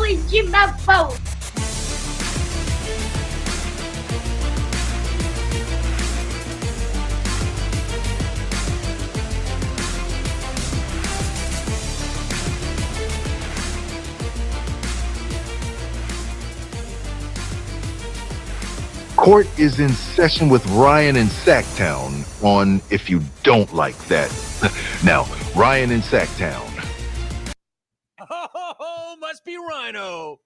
always give my phone. Court is in session with Ryan in Sacktown on If You Don't Like That. Now, Ryan in Sacktown. Oh, must be Ryno.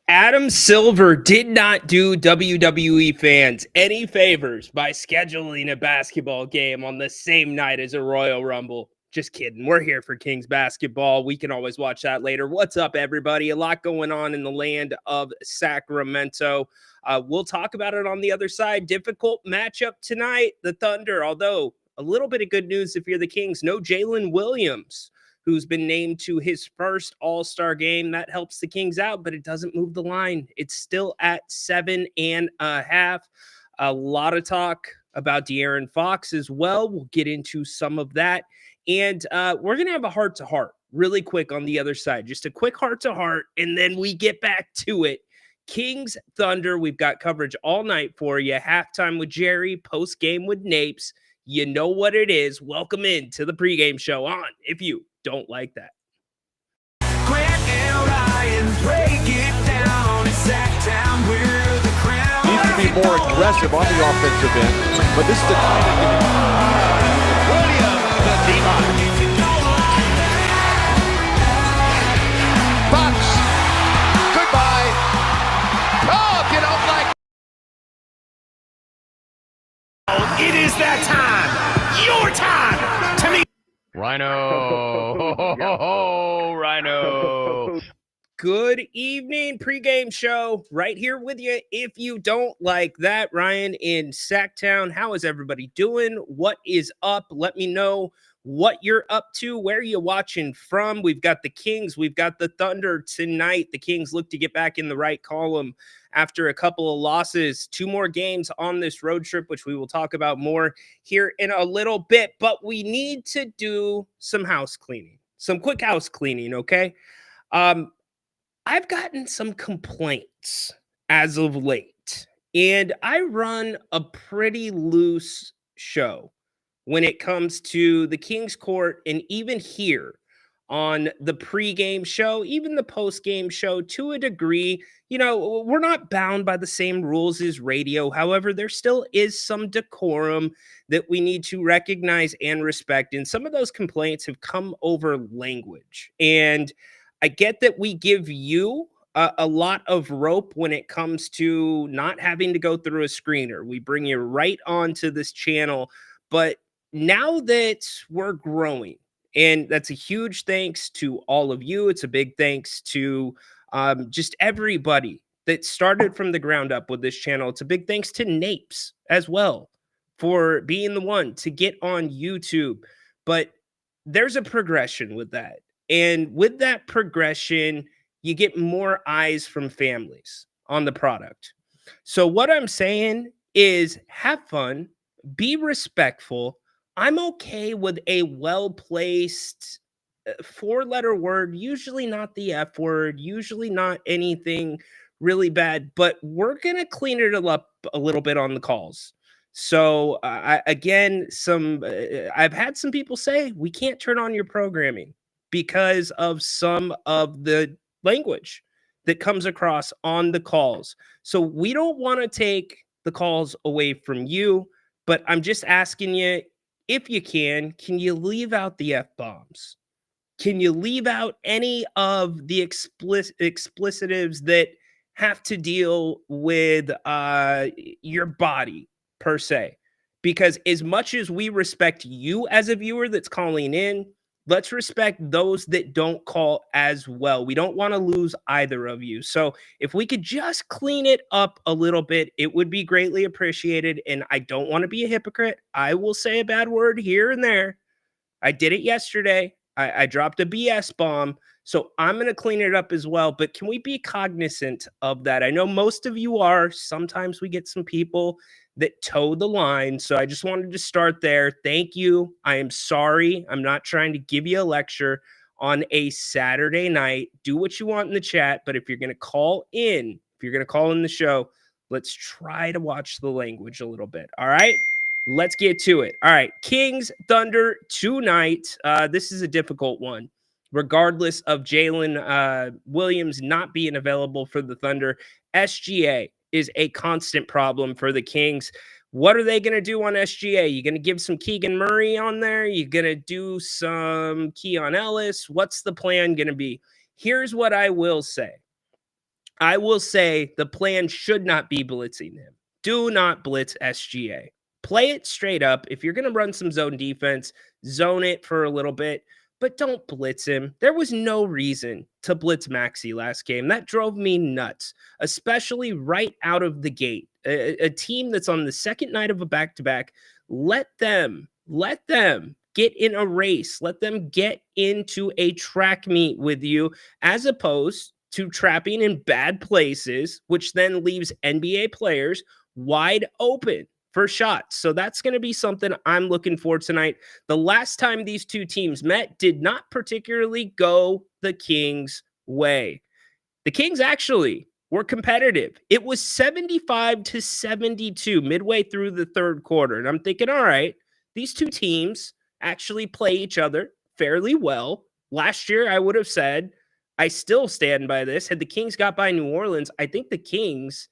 Adam Silver did not do WWE fans any favors by scheduling a basketball game on the same night as a Royal Rumble. Just kidding. We're here for Kings basketball. We can always watch that later. What's up, everybody? A lot going on in the land of Sacramento. We'll talk about it on the other side. Difficult matchup tonight. The Thunder, although a little bit of good news if you're the Kings. No Jalen Williams, who's been named to his first All-Star game. That helps the Kings out, but it doesn't move the line. It's still at 7.5. A lot of talk about De'Aaron Fox as well. We'll get into some of that. And we're going to have a heart-to-heart really quick on the other side. Just a quick heart-to-heart, and then we get back to it. Kings Thunder, we've got coverage all night for you. Halftime with Jerry, post-game with Napes. You know what it is. Welcome in to the pregame show on If You Don't Like That. Grant and Ryan, break it down. It's Sacktown, we're the crown. Needs to be more aggressive on the offensive end, but this is the time to get Williams, the D-line. Fox, goodbye. Oh, if you don't like It is that time. Your time to meet. Ryno. Ryno. Good evening, pregame show right here with you. If you don't like that, Ryan in Sacktown, how is everybody doing? What is up? Let me know what you're up to, where you watching from. We've got the Kings, we've got the Thunder tonight. The Kings look to get back in the right column after a couple of losses. 2 more games on this road trip, which we will talk about more here in a little bit. But we need to do some house cleaning, some quick house cleaning, okay? I've gotten some complaints as of late, and I run a pretty loose show when it comes to the Kings Court, and even here on the pregame show, even the postgame show to a degree. You know, we're not bound by the same rules as radio. However, there still is some decorum that we need to recognize and respect. And some of those complaints have come over language. And I get that we give you a lot of rope when it comes to not having to go through a screener. We bring you right onto this channel. But now that we're growing, and that's a huge thanks to all of you. It's a big thanks to just everybody that started from the ground up with this channel. It's a big thanks to Napes as well for being the one to get on YouTube. But there's a progression with that. And with that progression, you get more eyes from families on the product. So what I'm saying is have fun, be respectful. I'm okay with a well-placed 4-letter word, usually not the F word, usually not anything really bad, but we're going to clean it up a little bit on the calls. So I've had some people say we can't turn on your programming because of some of the language that comes across on the calls. So we don't want to take the calls away from you, but I'm just asking you, if you can you leave out the F-bombs? Can you leave out any of the explicitives that have to deal with your body per se? Because as much as we respect you as a viewer that's calling in, let's respect those that don't call as well. We don't want to lose either of you. So if we could just clean it up a little bit, it would be greatly appreciated. And I don't want to be a hypocrite. I will say a bad word here and there. I did it yesterday. I dropped a BS bomb. So I'm going to clean it up as well. But can we be cognizant of that? I know most of you are. Sometimes we get some people that toe the line. So I just wanted to start there. Thank you. I am sorry. I'm not trying to give you a lecture on a Saturday night. Do what you want in the chat. But if you're going to call in, the show, let's try to watch the language a little bit. All right. Let's get to it. All right. Kings Thunder tonight. This is a difficult one. Regardless of Jalen Williams not being available for the Thunder, SGA is a constant problem for the Kings. What are they going to do on SGA? You going to give some Keegan Murray on there? You going to do some Keon Ellis? What's the plan going to be? Here's what I will say. I will say the plan should not be blitzing him. Do not blitz SGA. Play it straight up. If you're going to run some zone defense, zone it for a little bit, but don't blitz him. There was no reason to blitz Maxey last game. That drove me nuts, especially right out of the gate. A team that's on the second night of a back-to-back, let them get in a race. Let them get into a track meet with you, as opposed to trapping in bad places, which then leaves NBA players wide open for shots. So that's going to be something I'm looking for tonight. The last time these two teams met did not particularly go the Kings' way. The Kings actually were competitive. It was 75-72 midway through the third quarter. And I'm thinking, all right, these two teams actually play each other fairly well. Last year, I would have said, I still stand by this. Had the Kings got by New Orleans, I think the Kings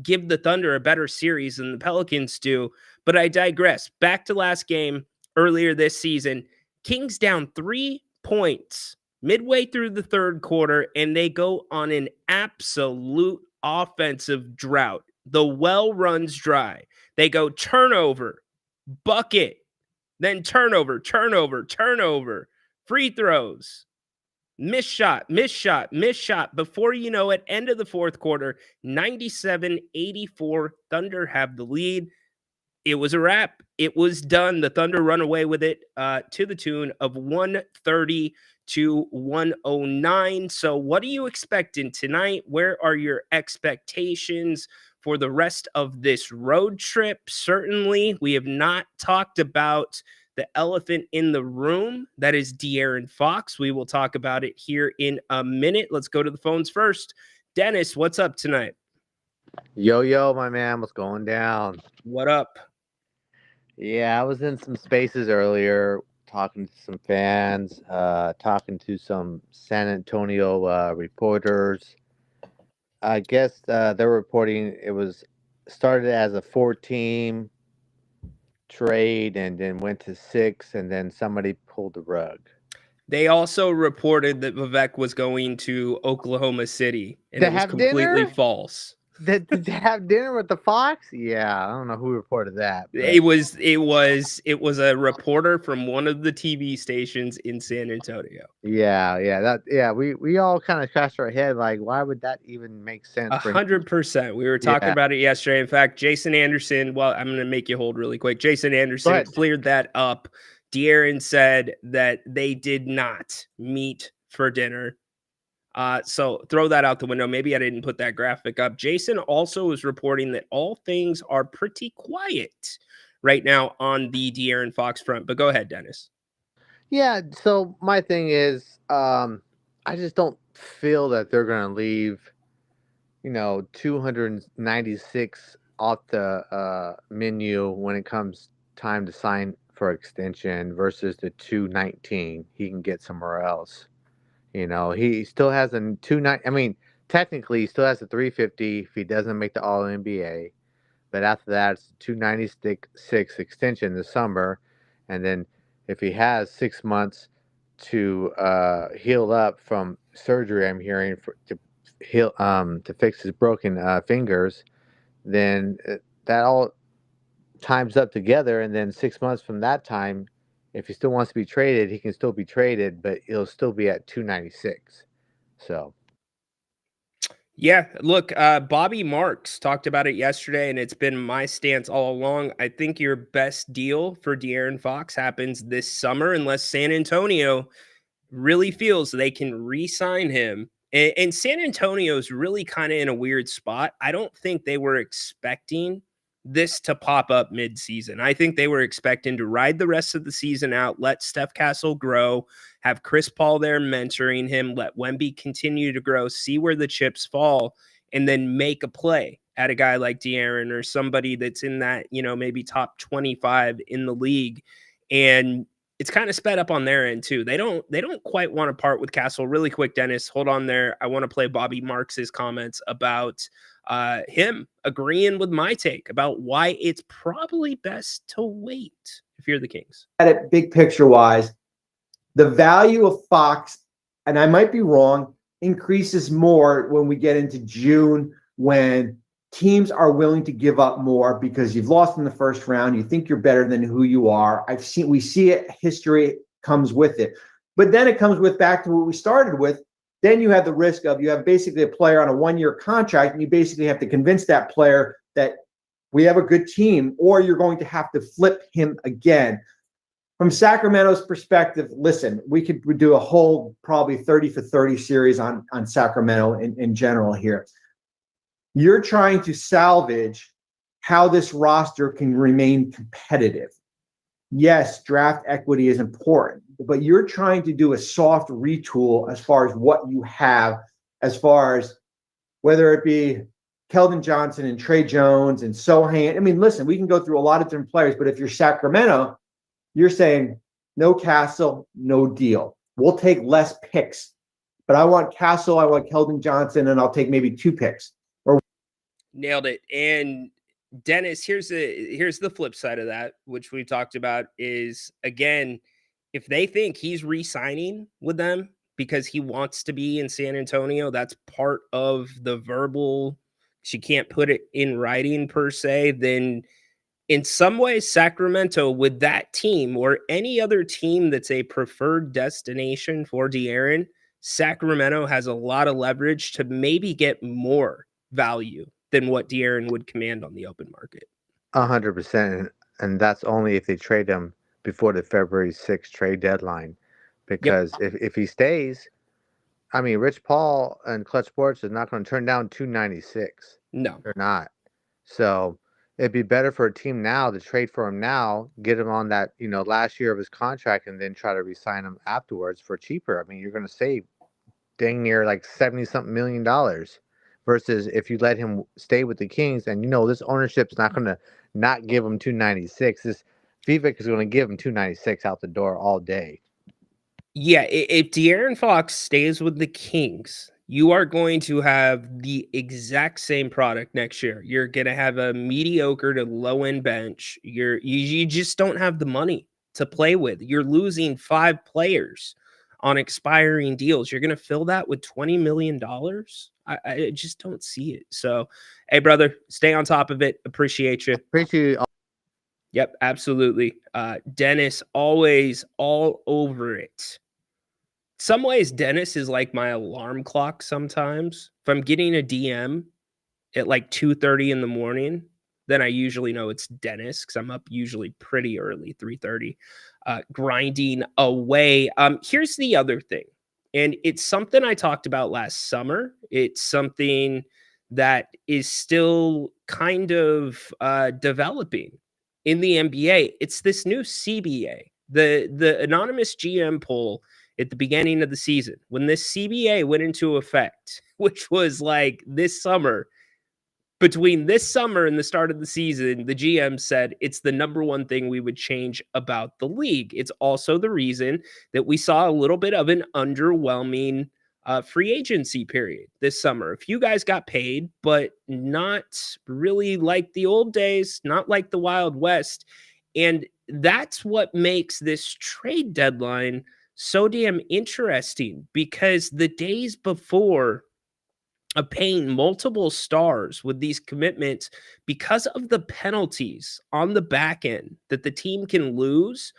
give the Thunder a better series than the Pelicans do. But I digress. Back to last game earlier this season. Kings down 3 points midway through the third quarter, and they go on an absolute offensive drought. The well runs dry. They go turnover, bucket, then turnover, free throws, miss shot. Before you know it, end of the fourth quarter, 97-84, Thunder have the lead. It was a wrap. It was done. The Thunder run away with it to the tune of 130-109. So what are you expecting tonight? Where are your expectations for the rest of this road trip? Certainly, we have not talked about the elephant in the room. That is De'Aaron Fox. We will talk about it here in a minute. Let's go to the phones first. Dennis, what's up tonight? Yo, my man, what's going down? What up? Yeah, I was in some spaces earlier talking to some fans, talking to some San Antonio reporters. I guess they're reporting it was started as a 4-team trade and then went to 6, and then somebody pulled the rug. They also reported that Vivek was going to Oklahoma City, and To it was have completely dinner? false. Did they have dinner with the Fox? Yeah, I don't know who reported that. But... It was a reporter from one of the TV stations in San Antonio. Yeah. We all kind of scratched our head like, why would that even make sense? 100%. We were talking about it yesterday. In fact, Jason Anderson. Well, I'm going to make you hold really quick. Jason Anderson cleared that up. De'Aaron said that they did not meet for dinner. So throw that out the window. Maybe I didn't put that graphic up. Jason also is reporting that all things are pretty quiet right now on the De'Aaron Fox front. But go ahead, Dennis. Yeah. So my thing is, I just don't feel that they're going to leave, 296 off the menu when it comes time to sign for extension versus the 219 he can get somewhere else. He still has a 290. I mean, technically, he still has a 350 if he doesn't make the All NBA. But after that, it's a 296 extension this summer, and then if he has 6 months to heal up from surgery, I'm hearing to fix his broken fingers, then that all times up together, and then 6 months from that time, if he still wants to be traded, he can still be traded, but it'll still be at 296. So, yeah, look, Bobby Marks talked about it yesterday, and it's been my stance all along. I think your best deal for De'Aaron Fox happens this summer, unless San Antonio really feels they can re-sign him. And San Antonio's really kind of in a weird spot. I don't think they were expecting this to pop up mid-season. I think they were expecting to ride the rest of the season out, let Steph Castle grow, have Chris Paul there mentoring him, let Wemby continue to grow, see where the chips fall, and then make a play at a guy like De'Aaron or somebody that's in that, maybe top 25 in the league. And it's kind of sped up on their end too. They don't quite want to part with Castle. Really quick, Dennis, hold on there. I want to play Bobby Marks's comments about him agreeing with my take about why it's probably best to wait if you're the Kings. At it big picture wise, the value of Fox, and I might be wrong, increases more when we get into June, when teams are willing to give up more because you've lost in the first round. You think you're better than who you are. We see it. History comes with it. But then it comes with back to what we started with. Then you have the risk of you have basically a player on a 1-year contract, and you basically have to convince that player that we have a good team, or you're going to have to flip him again. From Sacramento's perspective, listen, we could do a whole probably 30 for 30 series on Sacramento in general here. You're trying to salvage how this roster can remain competitive. Yes, draft equity is important, but you're trying to do a soft retool as far as what you have, as far as whether it be Keldon Johnson and Trey Jones and Sohan. I mean, listen, we can go through a lot of different players, but if you're Sacramento, you're saying no Castle, no deal. We'll take less picks, but I want Castle, I want Keldon Johnson, and I'll take maybe 2 picks. Nailed it. And Dennis, here's the flip side of that, which we talked about, is again, if they think he's re-signing with them because he wants to be in San Antonio, that's part of the verbal. She can't put it in writing per se. Then in some ways, Sacramento with that team or any other team that's a preferred destination for De'Aaron, Sacramento has a lot of leverage to maybe get more value than what De'Aaron would command on the open market. 100%, and that's only if they trade him before the February 6th trade deadline. Because if he stays, I mean, Rich Paul and Clutch Sports is not going to turn down 296. No, they're not. So it'd be better for a team now to trade for him now, get him on that last year of his contract, and then try to re-sign him afterwards for cheaper. I mean, you're going to save dang near like $70-something million. Versus if you let him stay with the Kings, and this ownership's not going to not give him 296. This Vivek is going to give him 296 out the door all day. Yeah, if De'Aaron Fox stays with the Kings, you are going to have the exact same product next year. You're going to have a mediocre to low-end bench. You just don't have the money to play with. You're losing 5 players on expiring deals. You're going to fill that with $20 million? I just don't see it. So, hey, brother, stay on top of it. Appreciate you. Appreciate you. Yep, absolutely. Dennis, always all over it. Some ways, Dennis is like my alarm clock sometimes. If I'm getting a DM at like 2:30 in the morning, then I usually know it's Dennis because I'm up usually pretty early, 3:30, grinding away. Here's the other thing. And it's something I talked about last summer. It's something that is still kind of developing in the NBA. It's this new CBA, the anonymous GM poll at the beginning of the season. When this CBA went into effect, which was like this summer, between this summer and the start of the season, the GM said it's the number one thing we would change about the league. It's also the reason that we saw a little bit of an underwhelming free agency period this summer. A few guys got paid, but not really like the old days, not like the Wild West. And that's what makes this trade deadline so damn interesting, because the days before of paying multiple stars with these commitments, because of the penalties on the back end that the team can lose,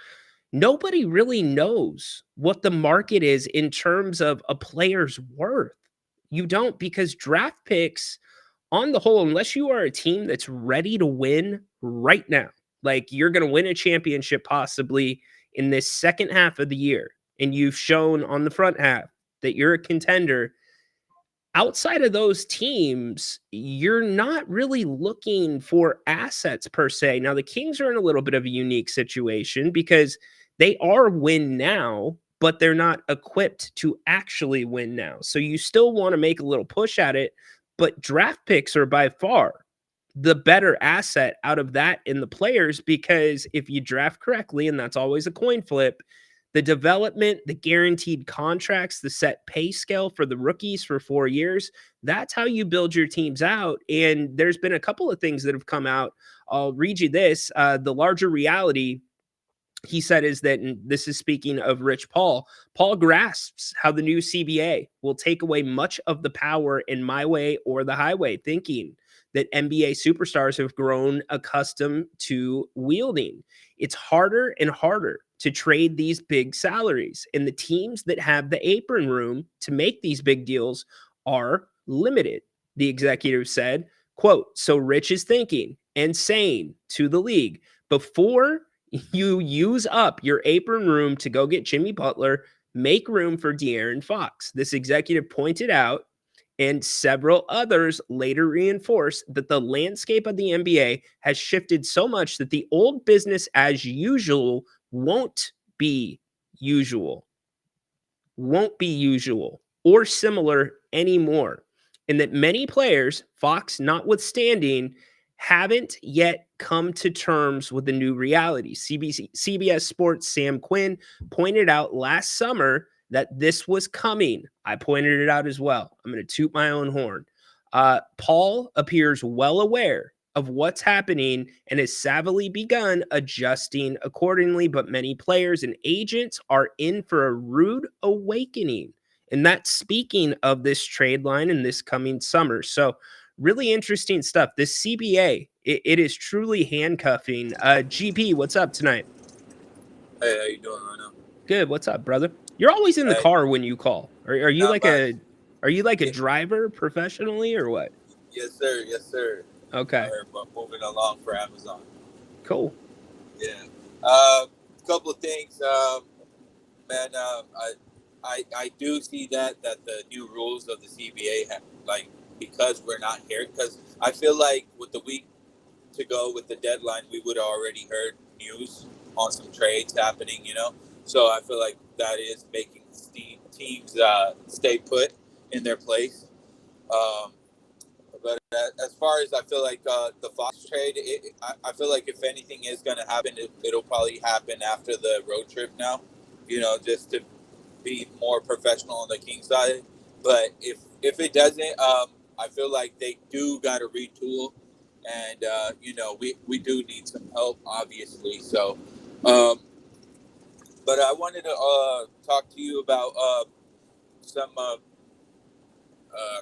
nobody really knows what the market is in terms of a player's worth. You don't, because draft picks on the whole, unless you are a team that's ready to win right now, like you're going to win a championship possibly in this second half of the year, and you've shown on the front half that you're a contender, outside of those teams, you're not really looking for assets per se. Now, the Kings are in a little bit of a unique situation because they are win now, but they're not equipped to actually win now. So you still want to make a little push at it, but draft picks are by far the better asset out of that in the players, because if you draft correctly, and that's always a coin flip, the development, the guaranteed contracts, the set pay scale for the rookies for 4 years, that's how you build your teams out. And there's been a couple of things that have come out. I'll read you this. The larger reality, he said, is that, and this is speaking of Rich Paul grasps how the new CBA will take away much of the power in my way or the highway thinking that NBA superstars have grown accustomed to wielding. It's harder and harder to trade these big salaries, and the teams that have the apron room to make these big deals are limited. The executive said, quote, so Rich is thinking and saying to the league, before you use up your apron room to go get Jimmy Butler, make room for De'Aaron Fox. This executive pointed out, and several others later reinforced, that the landscape of the NBA has shifted so much that the old business as usual won't be usual or similar anymore. And that many players, Fox notwithstanding, haven't yet come to terms with the new reality. CBS Sports' Sam Quinn pointed out last summer that this was coming. I pointed it out as well. I'm going to toot my own horn. Paul appears well aware of what's happening and has savvily begun adjusting accordingly, but many players and agents are in for a rude awakening. And that's speaking of this trade line in this coming summer. So really interesting stuff. This CBA, it is truly handcuffing. GP, what's up tonight? Hey, how you doing, Ryno? Good. What's up, brother? You're always in the car when you call. Are you like a driver professionally or what? Yes, sir. Yes, sir. Okay. Moving along for Amazon. Cool. Yeah. Couple of things, man. I do see that the new rules of the CBA have, like, because we're not here. Because I feel like with the week to go with the deadline, we would have already heard news on some trades happening. So I feel like that is making teams stay put in their place. But as far as I feel like the Fox trade, I feel like if anything is going to happen, it'll probably happen after the road trip now, just to be more professional on the Kings side. But if it doesn't, I feel like they do got to retool. And, we do need some help, obviously. So, but I wanted to talk to you about some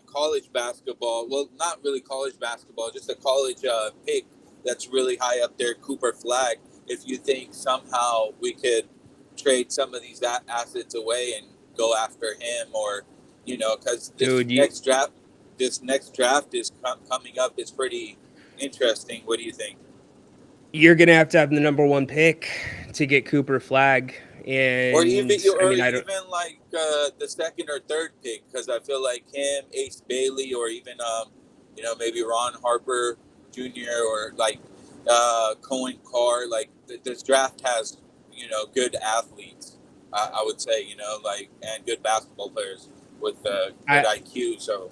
college basketball. Well, not really college basketball, just a college pick that's really high up there, Cooper Flag. If you think somehow we could trade some of these assets away and go after him, or because this next draft is coming up, is pretty interesting. What do you think? You're gonna have to have the number one pick to get Cooper Flag, and or even like the second or third pick, because I feel like him, Ace Bailey, or even maybe Ron Harper Jr. or like Cohen Carr. Like this draft has good athletes, I would say, and good basketball players with good IQ. So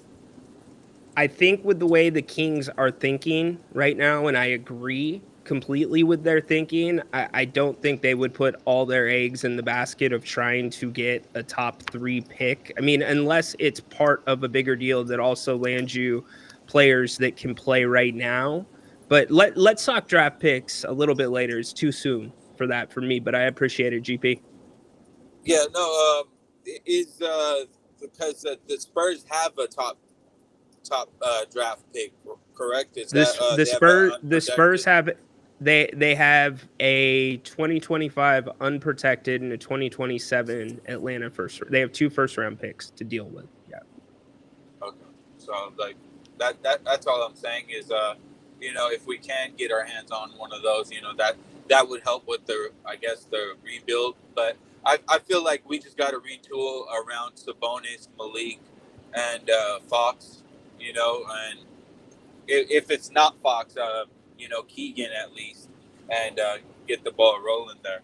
I think with the way the Kings are thinking right now, and I agree completely with their thinking, I don't think they would put all their eggs in the basket of trying to get a top 3 pick. I mean, unless it's part of a bigger deal that also lands you players that can play right now. But let's talk draft picks a little bit later. It's too soon for that for me, but I appreciate it, GP. Yeah, no, is because the Spurs have a top draft pick, correct? Is the Spurs have they have a 2025 unprotected and a 2027 Atlanta first. They have 2 first-round picks to deal with. Yeah. Okay. So like that's all I'm saying is if we can get our hands on one of those, that would help with the rebuild. But I feel like we just got to retool around Sabonis, Malik, and Fox. You know, and if it's not Fox, you know, Keegan at least, and get the ball rolling there.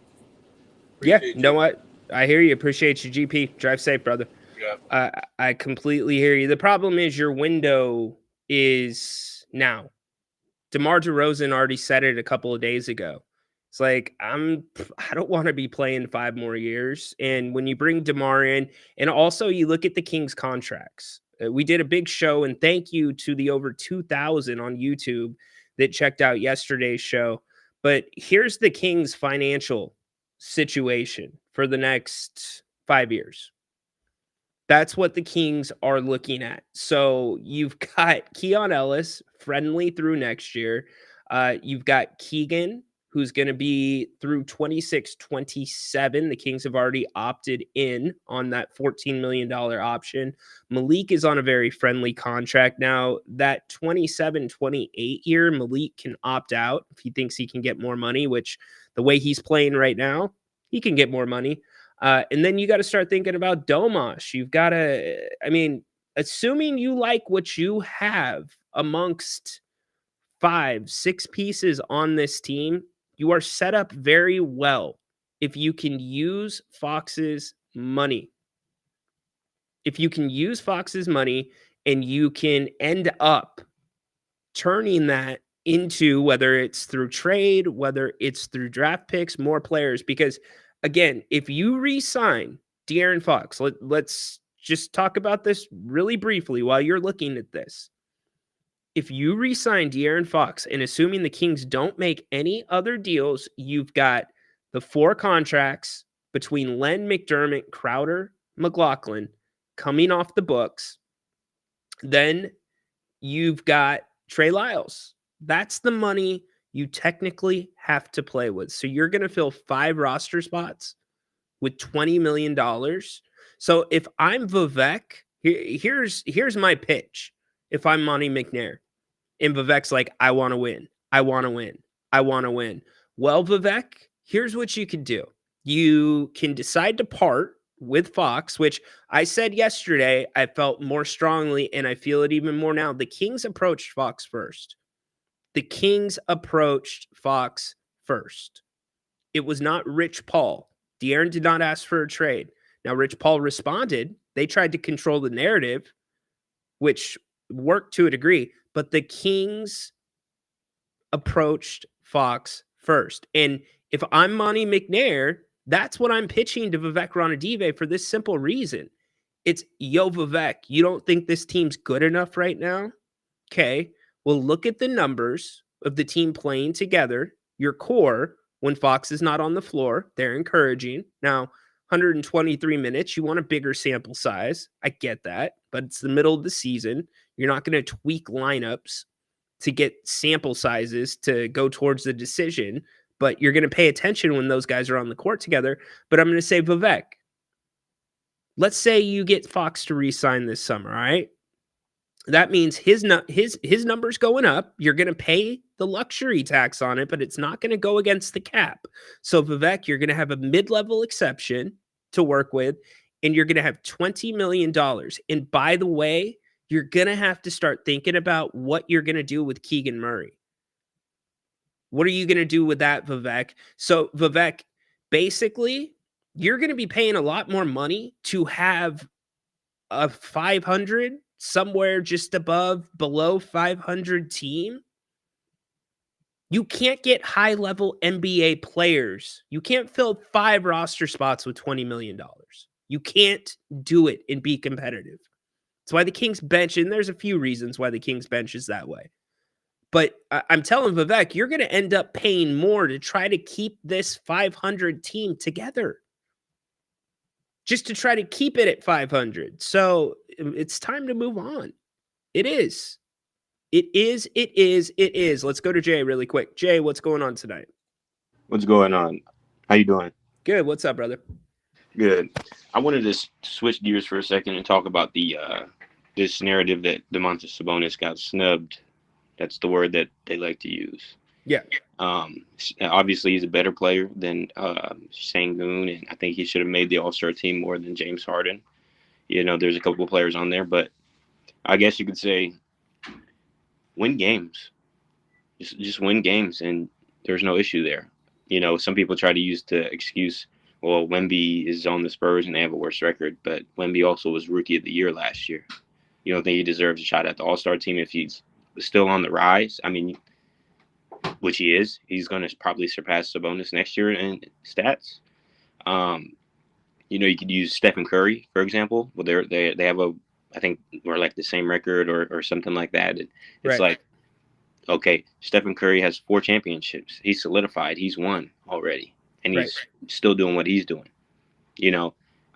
Yeah, Appreciate you know you. what? I hear you. Appreciate you, GP. Drive safe, brother. Yeah. I completely hear you. The problem is your window is now. DeMar DeRozan already said it a couple of days ago. It's like I don't want to be playing 5 more years. And when you bring DeMar in, and also you look at the Kings contracts. We did a big show, and thank you to the over 2,000 on YouTube that checked out yesterday's show. But here's the Kings financial situation for the next 5 years. That's what the Kings are looking at. So you've got Keon Ellis, friendly through next year. You've got Keegan, who's going to be through 26-27. The Kings have already opted in on that $14 million option. Malik is on a very friendly contract. Now, that 27-28 year, Malik can opt out if he thinks he can get more money, which the way he's playing right now, he can get more money. And then you got to start thinking about Domas. You've got to, I mean, assuming you like what you have amongst 5, 6 pieces on this team, you are set up very well if you can use Fox's money. If you can use Fox's money and you can end up turning that into, whether it's through trade, whether it's through draft picks, more players, because again, if you re-sign De'Aaron Fox, let's just talk about this really briefly while you're looking at this. If you re-sign De'Aaron Fox, and assuming the Kings don't make any other deals, you've got the 4 contracts between Len, McDermott, Crowder, McLaughlin coming off the books. Then you've got Trey Lyles. That's the money you technically have to play with. So you're going to fill 5 roster spots with $20 million. So if I'm Vivek, here's my pitch. If I'm Monty McNair and Vivek's like, I want to win. I want to win. I want to win. Well, Vivek, here's what you can do. You can decide to part with Fox, which I said yesterday, I felt more strongly, and I feel it even more now. The Kings approached Fox first. The Kings approached Fox first. It was not Rich Paul. De'Aaron did not ask for a trade. Now, Rich Paul responded. They tried to control the narrative, which worked to a degree, but the Kings approached Fox first. And if I'm Monty McNair, that's what I'm pitching to Vivek Ranadive for this simple reason. It's, yo, Vivek, you don't think this team's good enough right now? Okay, well, look at the numbers of the team playing together. Your core, when Fox is not on the floor, they're encouraging. Now, 123 minutes, you want a bigger sample size. I get that, but it's the middle of the season. You're not going to tweak lineups to get sample sizes to go towards the decision, but you're going to pay attention when those guys are on the court together. But I'm going to say, Vivek, let's say you get Fox to re-sign this summer, all right? That means his number's going up. You're going to pay the luxury tax on it, but it's not going to go against the cap. So, Vivek, you're going to have a mid-level exception to work with, and you're going to have $20 million. And by the way, you're going to have to start thinking about what you're going to do with Keegan Murray. What are you going to do with that, Vivek? So, Vivek, basically, you're going to be paying a lot more money to have a 500, somewhere just below 500 team. You can't get high-level NBA players. You can't fill 5 roster spots with $20 million. You can't do it and be competitive. That's why the Kings bench, and there's a few reasons why the Kings bench is that way. But I'm telling Vivek, you're going to end up paying more to try to keep this 500 team together. Just to try to keep it at 500. So it's time to move on. It is. It is. Let's go to Jay really quick. Jay, what's going on tonight? What's going on? How you doing? Good. What's up, brother? Good. I wanted to switch gears for a second and talk about the this narrative that Domantas Sabonis got snubbed. That's the word that they like to use. Yeah. Obviously, he's a better player than Şengün, and I think he should have made the All-Star team more than James Harden. There's a couple of players on there, but I guess you could say win games. Just win games, and there's no issue there. Some people try to use the excuse, well, Wemby is on the Spurs and they have a worse record, but Wemby also was Rookie of the Year last year. You don't think he deserves a shot at the All-Star team if he's still on the rise? I mean, which he is. He's going to probably surpass Sabonis next year in stats. You could use Stephen Curry, for example. Well, they have I think we're like the same record or something like that. It's Right. like, okay, Stephen Curry has 4 championships. He's solidified. He's won already, and he's still doing what he's doing.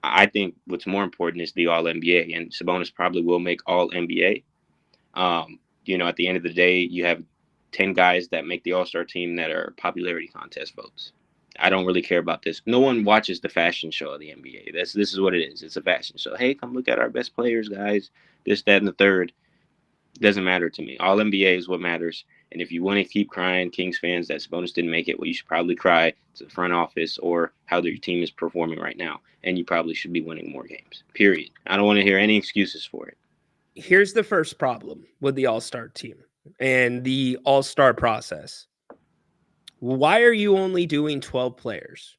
I think what's more important is the All-NBA, and Sabonis probably will make All-NBA. At the end of the day, you have 10 guys that make the All-Star team that are popularity contest votes. I don't really care about this. No one watches the fashion show of the NBA. This is what it is. It's a fashion show. Hey, come look at our best players, guys. This, that, and the third. Doesn't matter to me. All-NBA is what matters. And if you want to keep crying, Kings fans, that Sabonis didn't make it, well, you should probably cry to the front office or how your team is performing right now. And you probably should be winning more games, period. I don't want to hear any excuses for it. Here's the first problem with the All-Star team and the All-Star process. Why are you only doing 12 players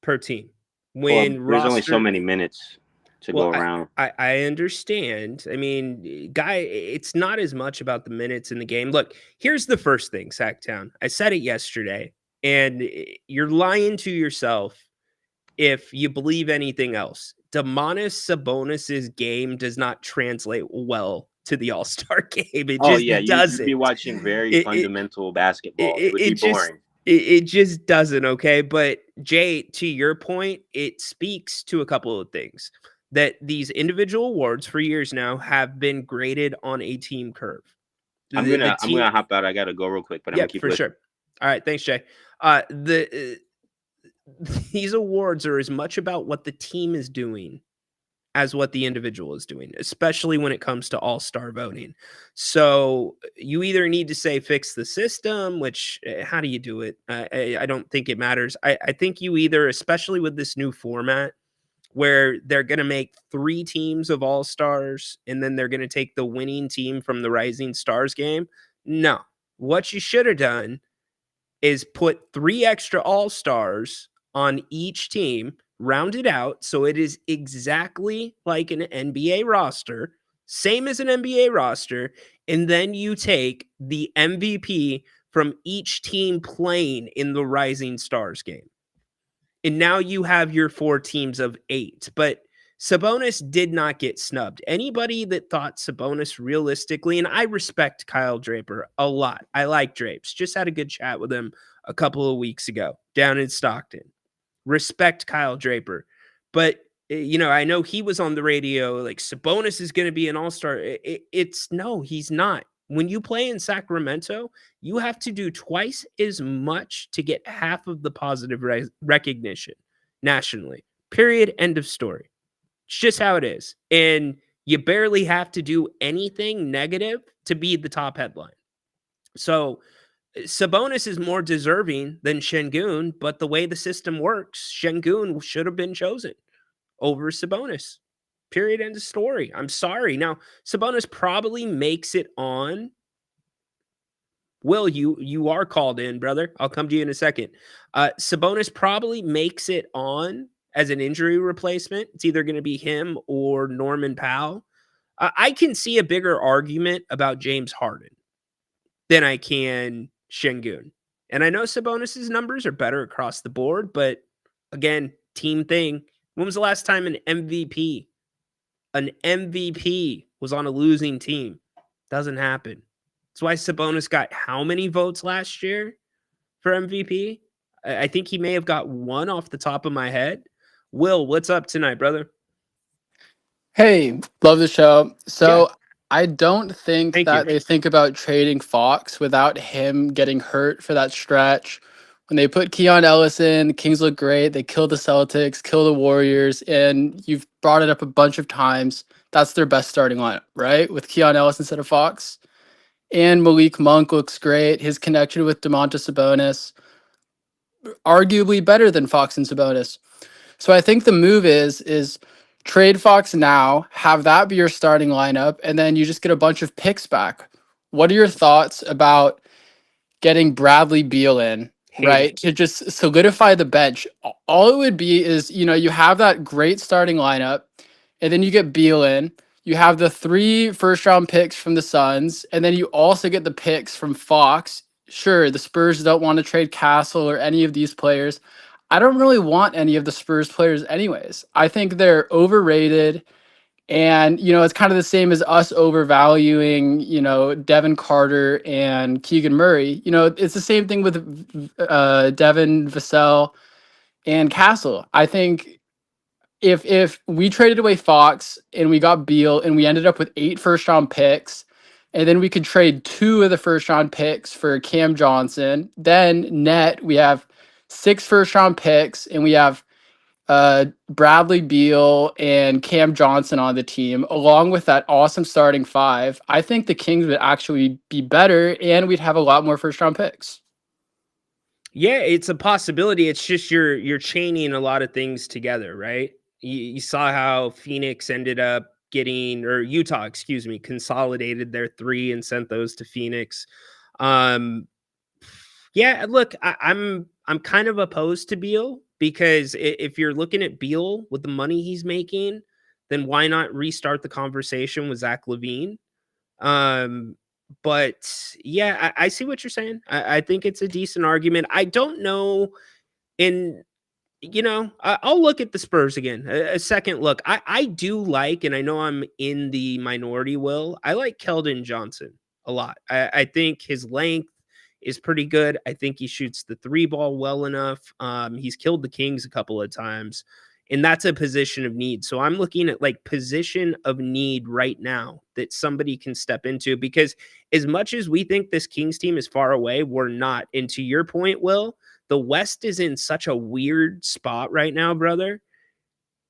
per team? When there's only so many minutes to go around. I understand. I mean, it's not as much about the minutes in the game. Look, here's the first thing, Sacktown. I said it yesterday, and you're lying to yourself if you believe anything else. Domantas Sabonis's game does not translate well to the All-Star game. It just doesn't. You'd be watching very fundamental basketball. It would be boring. It just doesn't, okay? But, Jay, to your point, it speaks to a couple of things. That these individual awards for years now have been graded on a team curve. I'm gonna hop out. I gotta go real quick, but I'm gonna keep for listening. Sure. All right, thanks, Jay. These awards are as much about what the team is doing as what the individual is doing, especially when it comes to all-star voting. So you either need to say fix the system, which how do you do it? I don't think it matters. I think you either, especially with this new format, where they're going to make 3 teams of all-stars and then they're going to take the winning team from the Rising Stars game. No, what you should have done is put 3 extra all-stars on each team, round it out so it is exactly like an NBA roster, same as an NBA roster, and then you take the MVP from each team playing in the Rising Stars game. And now you have your 4 teams of 8. But Sabonis did not get snubbed. Anybody that thought Sabonis realistically, and I respect Kyle Draper a lot. I like Drapes. Just had a good chat with him a couple of weeks ago down in Stockton. Respect Kyle Draper. But, I know he was on the radio like Sabonis is going to be an all-star. No, he's not. When you play in Sacramento, you have to do twice as much to get half of the positive recognition nationally. Period. End of story. It's just how it is. And you barely have to do anything negative to be the top headline. So Sabonis is more deserving than Şengün, but the way the system works, Şengün should have been chosen over Sabonis. Period. End of story. I'm sorry. Now, Sabonis probably makes it on. Will, you are called in, brother. I'll come to you in a second. Sabonis probably makes it on as an injury replacement. It's either going to be him or Norman Powell. I can see a bigger argument about James Harden than I can Şengün. And I know Sabonis's numbers are better across the board, but again, team thing. When was the last time an MVP was on a losing team? Doesn't happen. That's why Sabonis got how many votes last year for MVP? I think he may have got 1 off the top of my head. Will, what's up tonight, brother? Hey, love the show. So I don't think they think about trading Fox without him getting hurt for that stretch. When they put Keon Ellis in, the Kings look great. They kill the Celtics, kill the Warriors, and you've brought it up a bunch of times. That's their best starting lineup, right? With Keon Ellis instead of Fox. And Malik Monk looks great. His connection with Domantas Sabonis, arguably better than Fox and Sabonis. So I think the move is trade Fox now, have that be your starting lineup, and then you just get a bunch of picks back. What are your thoughts about getting Bradley Beal in, right? To just solidify the bench. All it would be is, you have that great starting lineup, and then you get Beal in. You have the 3 first-round picks from the Suns, and then you also get the picks from Fox. Sure, the Spurs don't want to trade Castle or any of these players. I don't really want any of the Spurs players anyways. I think they're overrated. And, it's kind of the same as us overvaluing, Devin Carter and Keegan Murray. It's the same thing with Devin Vassell and Castle. I think if we traded away Fox and we got Beal and we ended up with 8 first-round picks, and then we could trade 2 of the first-round picks for Cam Johnson, then net we have 6 first-round picks and we have Bradley Beal and Cam Johnson on the team, along with that awesome starting 5, I think the Kings would actually be better and we'd have a lot more first round picks. Yeah, it's a possibility. It's just you're chaining a lot of things together, right? You saw how Phoenix ended up getting, or Utah, excuse me, consolidated their 3 and sent those to Phoenix. Yeah, look, I'm kind of opposed to Beal because if you're looking at Beal with the money he's making, then why not restart the conversation with Zach LaVine? But yeah, I see what you're saying. I think it's a decent argument. I don't know. And, I'll look at the Spurs again. A second look. I do like, and I know I'm in the minority, Will. I like Keldon Johnson a lot. I think his length is pretty good. I think he shoots the 3 ball well enough. He's killed the Kings a couple of times. And that's a position of need. So I'm looking at like position of need right now that somebody can step into, because as much as we think this Kings team is far away, we're not. And to your point, Will, the West is in such a weird spot right now, brother.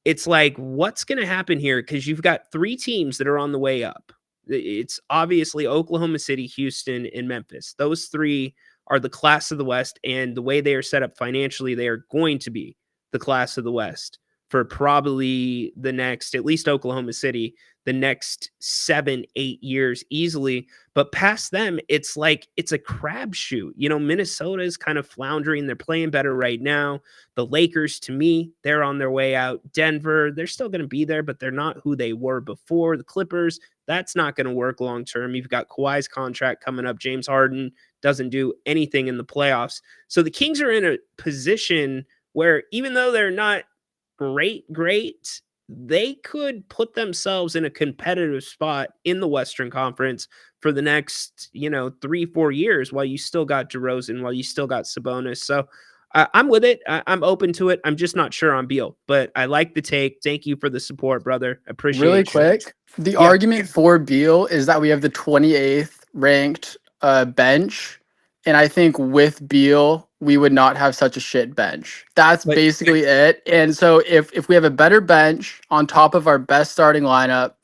It's like, what's going to happen here? Because you've got 3 teams that are on the way up. It's obviously Oklahoma City, Houston, and Memphis. Those 3 are the class of the West. And the way they are set up financially, they are going to be the class of the West for probably the next, at least Oklahoma City, the next 7-8 years easily. But past them, it's like it's a crapshoot. Minnesota is kind of floundering. They're playing better right now. The Lakers, to me, they're on their way out. Denver, they're still going to be there, but they're not who they were before. The Clippers, that's not going to work long term. You've got Kawhi's contract coming up. James Harden doesn't do anything in the playoffs. So the Kings are in a position where even though they're not great, they could put themselves in a competitive spot in the Western Conference for the next, 3-4 years while you still got DeRozan, while you still got Sabonis. So I'm with it. I'm open to it. I'm just not sure on Beal, but I like the take. Thank you for the support, brother. Appreciate it. Really quick, the argument for Beal is that we have the 28th ranked bench. And I think with Beal, we would not have such a shit bench. That's basically it. And so if we have a better bench on top of our best starting lineup,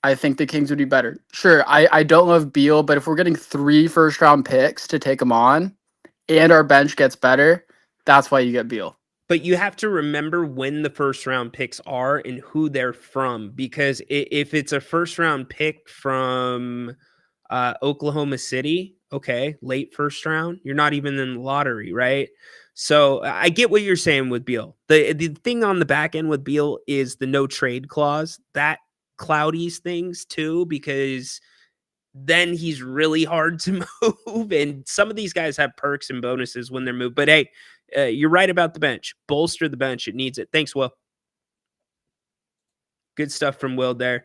I think the Kings would be better. Sure, I don't love Beal, but if we're getting 3 first-round picks to take him on and our bench gets better, that's why you get Beal. But you have to remember when the first-round picks are and who they're from, because if it's a first-round pick from Oklahoma City, okay, late first round, you're not even in the lottery, right? So I get what you're saying with Beal. The thing on the back end with Beal is the no trade clause. That cloudies things too, because then he's really hard to move. And some of these guys have perks and bonuses when they're moved. But hey, you're right about the bench. Bolster the bench. It needs it. Thanks, Will. Good stuff from Will there.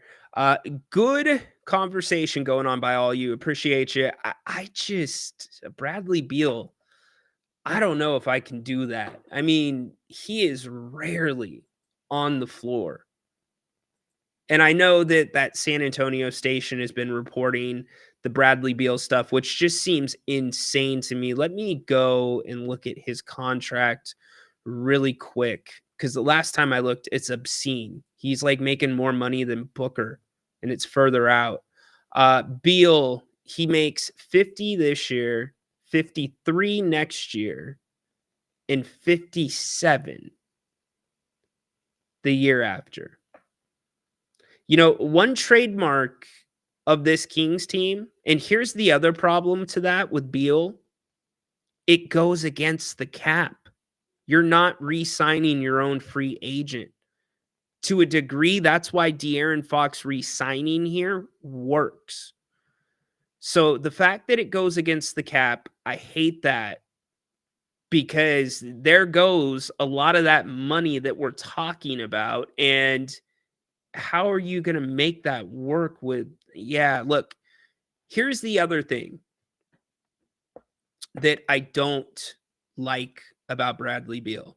Good conversation going on by all you. Appreciate you. I just, Bradley Beal, I don't know if I can do that. I mean, he is rarely on the floor. And I know that San Antonio station has been reporting the Bradley Beal stuff, which just seems insane to me. Let me go and look at his contract really quick, because the last time I looked, it's obscene. He's like making more money than Booker, and it's further out. Beal, he makes 50 this year, 53 next year, and 57 the year after. You know, one trademark of this Kings team, and here's the other problem to that with Beal, it goes against the cap. You're not re-signing your own free agent. To a degree, that's why De'Aaron Fox re-signing here works. So the fact that it goes against the cap, I hate that, because there goes a lot of that money that we're talking about. And how are you going to make that work with, look, here's the other thing that I don't like about Bradley Beal,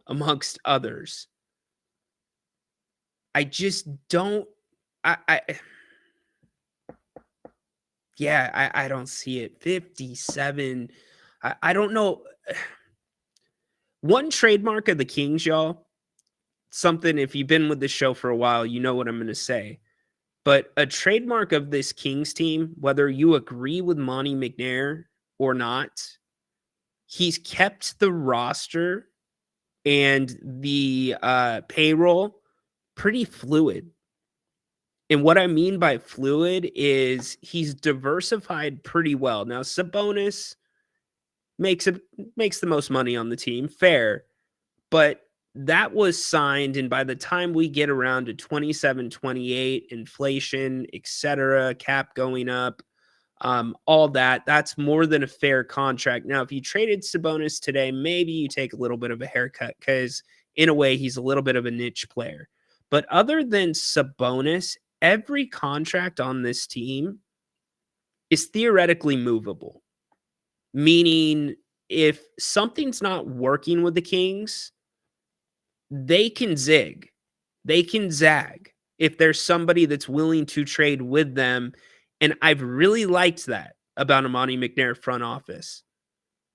amongst others. I just don't, I don't see it. 57. I don't know. One trademark of the Kings, y'all, something, if you've been with the show for a while, you know what I'm going to say. But a trademark of this Kings team, whether you agree with Monty McNair or not, he's kept the roster and the payroll pretty fluid. And what I mean by fluid is he's diversified pretty well. Now, Sabonis makes the most money on the team, fair, but that was signed, and by the time we get around to 27, 28, inflation, etc., cap going up, all that's more than a fair contract. Now, if you traded Sabonis today, maybe you take a little bit of a haircut because, in a way, he's a little bit of a niche player. But other than Sabonis, every contract on this team is theoretically movable, meaning if something's not working with the Kings, they can zig, they can zag if there's somebody that's willing to trade with them. And I've really liked that about a Monty McNair front office.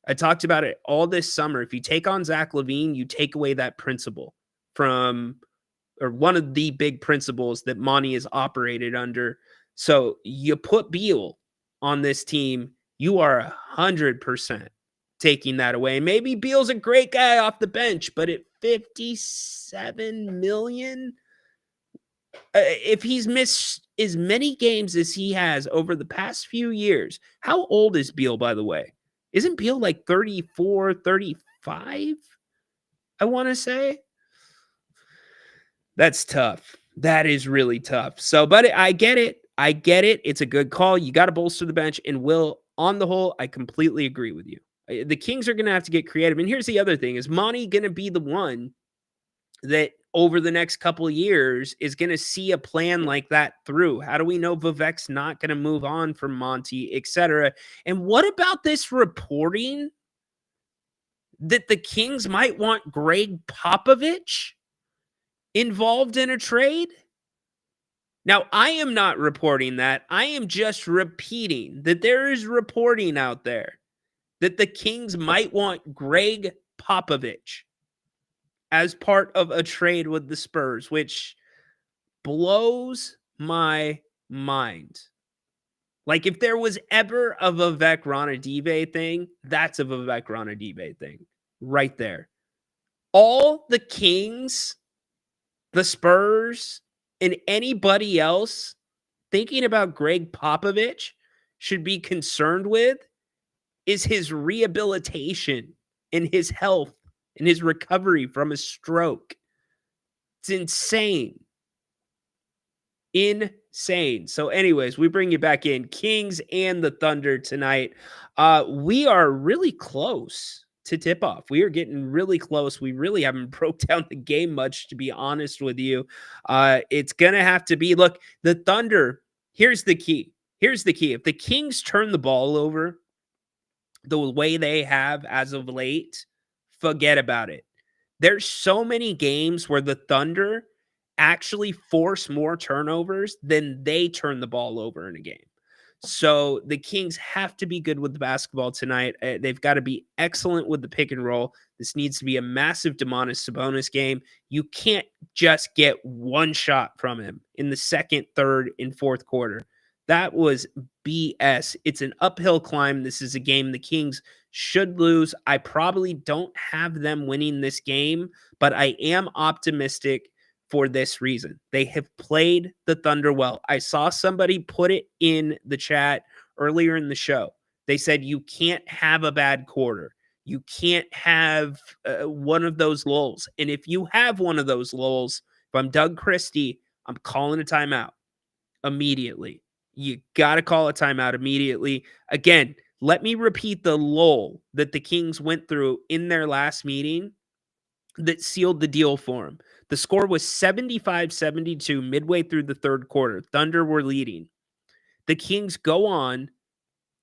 I talked about it all this summer. If you take on Zach LaVine, you take away that principle from, or one of the big principles that Monty has operated under. So you put Beal on this team, you are 100% taking that away. And maybe Beal's a great guy off the bench, but at $57 million, if he's missed as many games as he has over the past few years, how old is Beal, by the way? Isn't Beal like 34, 35? I want to say. That's tough. That is really tough. So, but I get it. I get it. It's a good call. You got to bolster the bench. And Will, on the whole, I completely agree with you. The Kings are going to have to get creative. And here's the other thing. Is Monty going to be the one that over the next couple of years is going to see a plan like that through? How do we know Vivek's not going to move on from Monty, etc.? And what about this reporting that the Kings might want Greg Popovich involved in a trade? Now, I am not reporting that. I am just repeating that there is reporting out there that the Kings might want Greg Popovich as part of a trade with the Spurs, which blows my mind. Like, if there was ever a Vivek Ranadive thing, that's a Vivek Ranadive thing right there. All the Kings, the Spurs, and anybody else thinking about Greg Popovich should be concerned with is his rehabilitation and his health and his recovery from a stroke. It's insane. Insane. So anyways, we bring you back in. Kings and the Thunder tonight. We are really close to tip-off. We are getting really close. We really haven't broke down the game much, to be honest with you. It's going to have to be, look, the Thunder, here's the key. Here's the key. If the Kings turn the ball over the way they have as of late, forget about it. There's so many games where the Thunder actually force more turnovers than they turn the ball over in a game. So the Kings have to be good with the basketball tonight. They've got to be excellent with the pick and roll. This needs to be a massive Domantas Sabonis game. You can't just get one shot from him in the second, third, and fourth quarter. That was BS. It's an uphill climb. This is a game the Kings should lose. I probably don't have them winning this game, but I am optimistic for this reason. They have played the Thunder well. I saw somebody put it in the chat earlier in the show. They said you can't have a bad quarter. You can't have one of those lulls. And if you have one of those lulls, if I'm Doug Christie, I'm calling a timeout immediately. You got to call a timeout immediately. Again, let me repeat the lull that the Kings went through in their last meeting that sealed the deal for them. The score was 75-72 midway through the third quarter. Thunder were leading. The Kings go on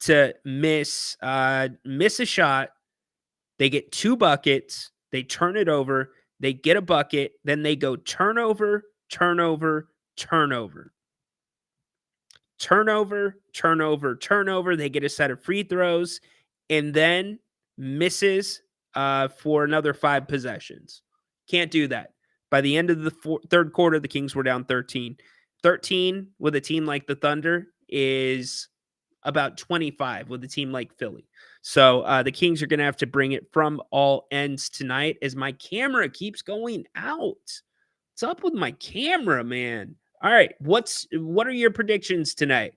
to miss a shot. They get 2 buckets. They turn it over. They get a bucket. Then they go turnover, turnover, turnover. Turnover, turnover, turnover. They get a set of free throws and then misses for another 5 possessions. Can't do that. By the end of the third quarter, the Kings were down 13. 13 with a team like the Thunder is about 25 with a team like Philly. So the Kings are going to have to bring it from all ends tonight as my camera keeps going out. What's up with my camera, man? All right, what are your predictions tonight?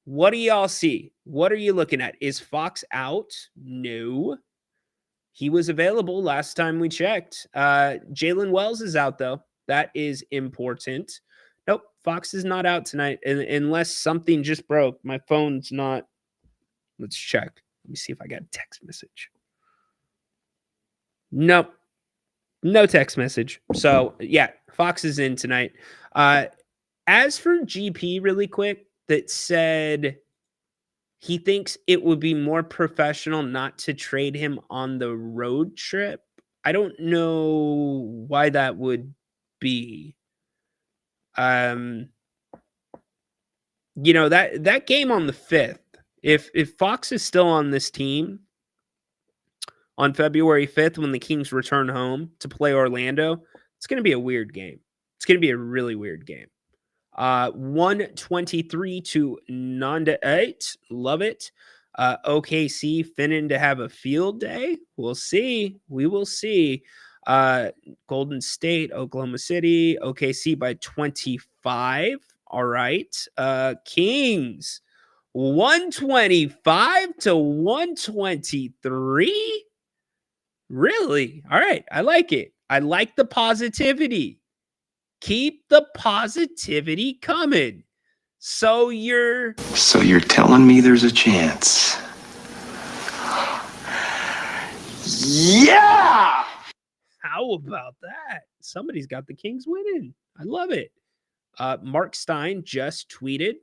What do y'all see? What are you looking at? Is Fox out? No. He was available last time we checked. Jalen Wells is out, though. That is important. Nope, Fox is not out tonight unless something just broke. My phone's not. Let's check. Let me see if I got a text message. Nope. No text message. So, yeah, Fox is in tonight. As for GP, really quick, that said he thinks it would be more professional not to trade him on the road trip. I don't know why that would be. That game on the 5th, if Fox is still on this team on February 5th when the Kings return home to play Orlando, it's going to be a weird game. It's going to be a really weird game. 123 to Nanda 8. Love it. OKC finning to have a field day. We'll see. We will see. Golden State, Oklahoma City, OKC by 25. All right. Kings 125 to 123. Really? All right. I like it. I like the positivity. Keep the positivity coming. So you're telling me there's a chance? Yeah! How about that? Somebody's got the Kings winning. I love it. Mark Stein just tweeted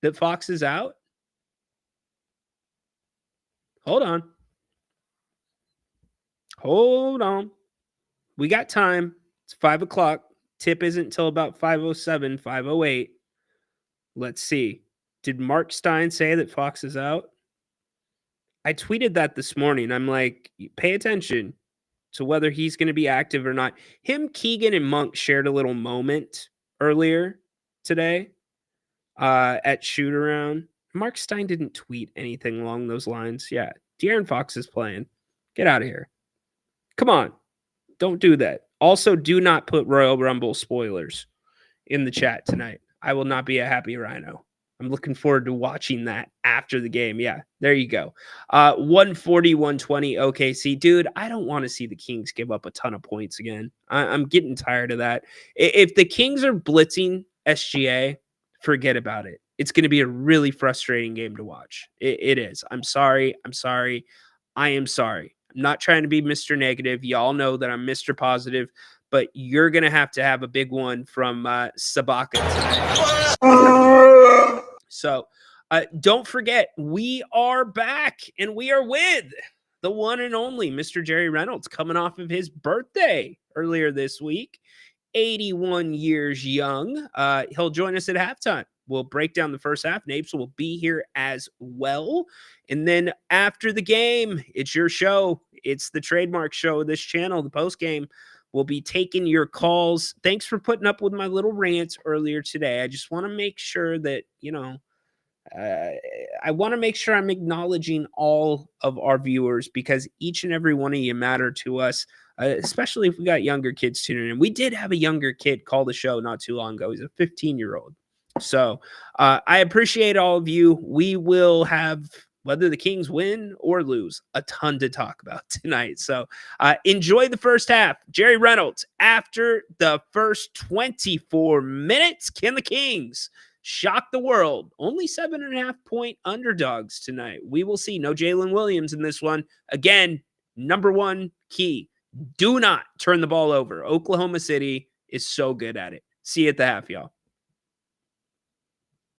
that Fox is out. Hold on. We got time. It's 5 o'clock. Tip isn't until about 5:07, 5:08. Let's see. Did Mark Stein say that Fox is out? I tweeted that this morning. I'm like, pay attention to whether he's going to be active or not. Him, Keegan, and Monk shared a little moment earlier today at shoot around. Mark Stein didn't tweet anything along those lines. Yeah, De'Aaron Fox is playing. Get out of here. Come on. Don't do that. Also, do not put Royal Rumble spoilers in the chat tonight. I will not be a happy Ryno. I'm looking forward to watching that after the game. Yeah, there you go. 140-120 OKC. Dude, I don't want to see the Kings give up a ton of points again. I'm getting tired of that. If the Kings are blitzing SGA, forget about it. It's going to be a really frustrating game to watch. It is. I'm sorry. I am sorry. I'm not trying to be Mr. Negative. Y'all know that I'm Mr. Positive, but you're going to have a big one from Sabaka tonight. So don't forget, we are back, and we are with the one and only Mr. Jerry Reynolds, coming off of his birthday earlier this week, 81 years young. He'll join us at halftime. We'll break down the first half. Napes will be here as well. And then after the game, it's your show. It's the trademark show of this channel, the post game. We'll be taking your calls. Thanks for putting up with my little rants earlier today. I just want to make sure that, I want to make sure I'm acknowledging all of our viewers because each and every one of you matter to us, especially if we got younger kids tuning in. We did have a younger kid call the show not too long ago. He's a 15-year-old. So I appreciate all of you. We will have, whether the Kings win or lose, a ton to talk about tonight. So enjoy the first half. Jerry Reynolds, after the first 24 minutes, can the Kings shock the world? Only 7.5-point underdogs tonight. We will see. No Jalen Williams in this one. Again, number one key, do not turn the ball over. Oklahoma City is so good at it. See you at the half, y'all.